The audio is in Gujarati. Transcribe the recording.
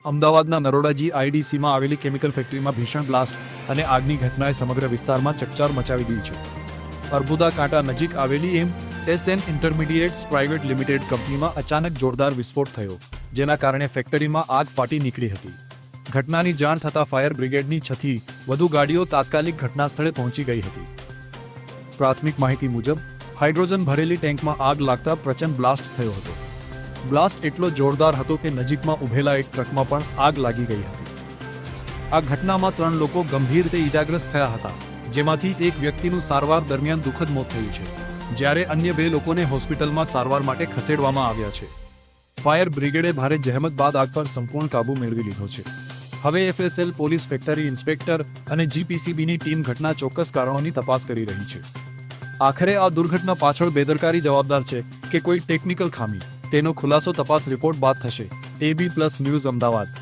અમદાવાદના નરોડાજી આઈડીસીમાં આવેલી કેમિકલ ફેક્ટરીમાં ભીષણ બ્લાસ્ટ અને આગની ઘટનાએ સમગ્ર વિસ્તારમાં ચકચાર મચાવી દીધી છે। અર્બુદા કાંટા નજીક આવેલી એમ.એસ.એન ઇન્ટરમીડિયેટ્સ પ્રાઇવેટ લિમિટેડ કંપનીમાં અચાનક જોરદાર વિસ્ફોટ થયો, જેના કારણે ફેક્ટરીમાં આગ ફાટી નીકળી હતી। ઘટનાની જાણ થતાં ફાયર બ્રિગેડની 6 થી વધુ ગાડીઓ તાત્કાલિક ઘટના સ્થળે પહોંચી ગઈ હતી। પ્રાથમિક માહિતી મુજબ હાઇડ્રોજન ભરેલી ટેન્કમાં આગ લાગતા પ્રચંડ બ્લાસ્ટ થયો હતો। બ્લાસ્ટ એટલો જોરદાર હતો કે નજીકમાં ઉભેલા એક ટ્રકમાં પણ આગ લાગી ગઈ હતી। આ ઘટનામાં 3 લોકો ગંભીર રીતે ઈજાગ્રસ્ત થયા હતા, જેમાંથી એક વ્યક્તિનું સારવાર દરમિયાન દુઃખદ મોત થયું છે, જ્યારે અન્ય 2 લોકોને હોસ્પિટલમાં સારવાર માટે ખસેડવામાં આવ્યા છે। ફાયર બ્રિગેડે ભારે જહેમત બાદ આગ પર સંપૂર્ણ કાબૂ મેળવી લીધો છે। હવે એફએસએલ પોલીસ, ફેક્ટરી ઇન્સ્પેક્ટર અને જીપીસીબીની ટીમ ઘટના ચોક્કસ કારણોની તપાસ કરી રહી છે। આખરે આ દુર્ઘટના પાછળ બેદરકારી જવાબદાર છે કે કોઈ ટેકનિકલ ખામી, તેનો ખુલાસો તપાસ રિપોર્ટ બાદ થશે। AB+ news, Ahmedabad.